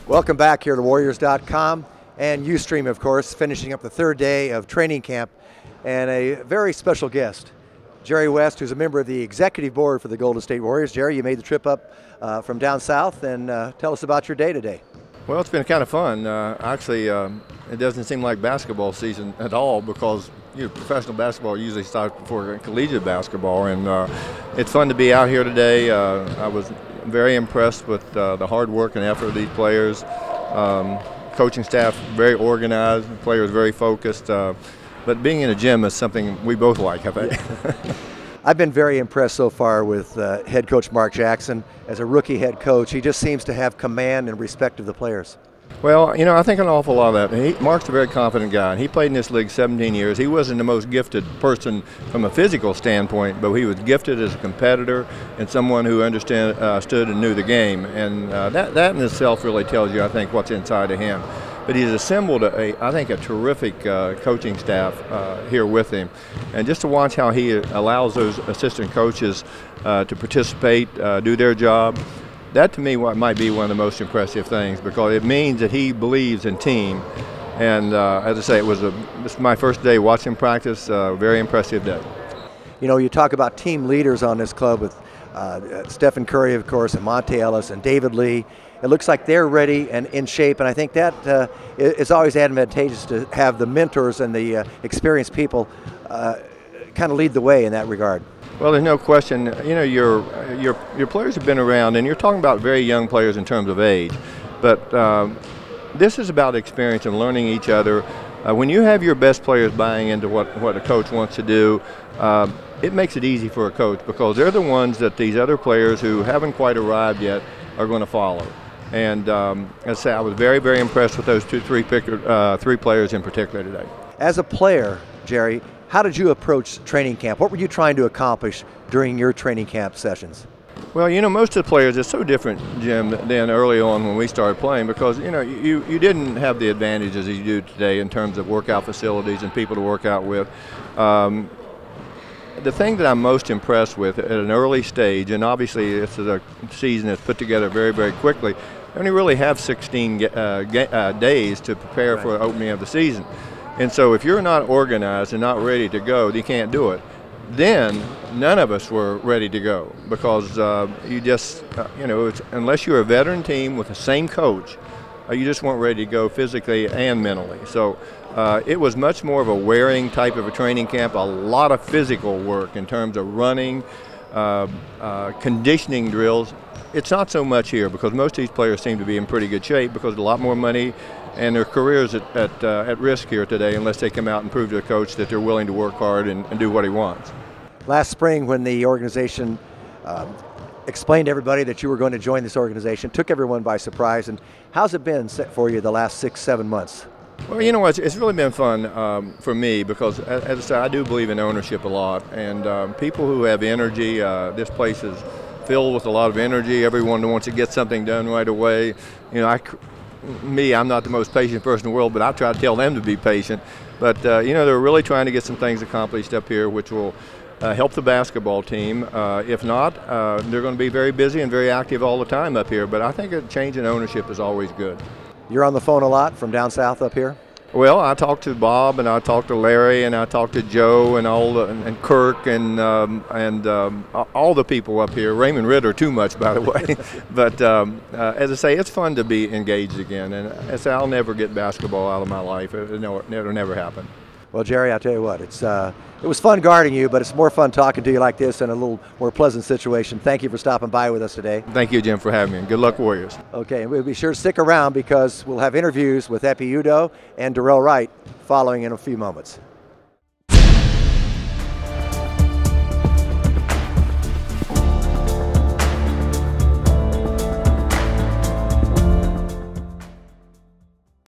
Welcome back here to Warriors.com and Ustream, of course, finishing up the third day of training camp, and a very special guest, Jerry West, who's a member of the executive board for the Golden State Warriors. Jerry, you made the trip up from down south, and tell us about your day today. Well, it's been kind of fun. Actually, it doesn't seem like basketball season at all because professional basketball usually starts before collegiate basketball, and it's fun to be out here today. I was very impressed with the hard work and effort of these players. Coaching staff very organized, players very focused. But being in a gym is something we both like, I think. I've been very impressed so far with head coach Mark Jackson. As a rookie head coach, he just seems to have command and respect of the players. Well, I think an awful lot of that. Mark's a very confident guy, and he played in this league 17 years. He wasn't the most gifted person from a physical standpoint, but he was gifted as a competitor and someone who understood and knew the game. And that in itself really tells you, I think, what's inside of him. But he's assembled, I think, a terrific coaching staff here with him. And just to watch how he allows those assistant coaches to participate, do their job, that to me might be one of the most impressive things, because it means that he believes in team. And as I say, this is my first day watching practice, very impressive day. You talk about team leaders on this club with Stephen Curry, of course, and Monte Ellis and David Lee. It looks like they're ready and in shape, and I think that is always advantageous to have the mentors and the experienced people kind of lead the way in that regard. Well, there's no question. Your players have been around, and you're talking about very young players in terms of age, but this is about experience and learning each other. When you have your best players buying into what a coach wants to do, it makes it easy for a coach, because they're the ones that these other players who haven't quite arrived yet are going to follow. And as I say, I was very, very impressed with those three players in particular today. As a player, Jerry, how did you approach training camp? What were you trying to accomplish during your training camp sessions? Well, most of the players, it's so different, Jim, than early on when we started playing, because you didn't have the advantages as you do today in terms of workout facilities and people to work out with. The thing that I'm most impressed with at an early stage, and obviously this is a season that's put together very, very quickly, you only really have 16 days to prepare for the opening of the season. And so if you're not organized and not ready to go, you can't do it. Then none of us were ready to go, because you just, unless you're a veteran team with the same coach, you just weren't ready to go physically and mentally. So it was much more of a wearing type of a training camp, a lot of physical work in terms of running, conditioning drills. It's not so much here, because most of these players seem to be in pretty good shape, because a lot more money and their careers at risk here today, unless they come out and prove to the coach that they're willing to work hard and do what he wants. Last spring, when the organization explained to everybody that you were going to join this organization, took everyone by surprise, and how's it been for you the last 6-7 months? Well, it's really been fun for me, because, as I said, I do believe in ownership a lot, and people who have energy, this place is filled with a lot of energy. Everyone wants to get something done right away. I'm not the most patient person in the world, but I try to tell them to be patient. But, they're really trying to get some things accomplished up here, which will help the basketball team. If not, they're going to be very busy and very active all the time up here. But I think a change in ownership is always good. You're on the phone a lot from down south up here? Well, I talked to Bob, and I talked to Larry, and I talked to Joe, and and Kirk, and all the people up here. Raymond Ritter, too much, by the way. But as I say, it's fun to be engaged again. And as I say, I'll never get basketball out of my life. It'll never happen. Well, Jerry, I'll tell you what, it was fun guarding you, but it's more fun talking to you like this in a little more pleasant situation. Thank you for stopping by with us today. Thank you, Jim, for having me, and good luck, Warriors. Okay, and we'll be sure to stick around, because we'll have interviews with Epi Udoh and Dorell Wright following in a few moments.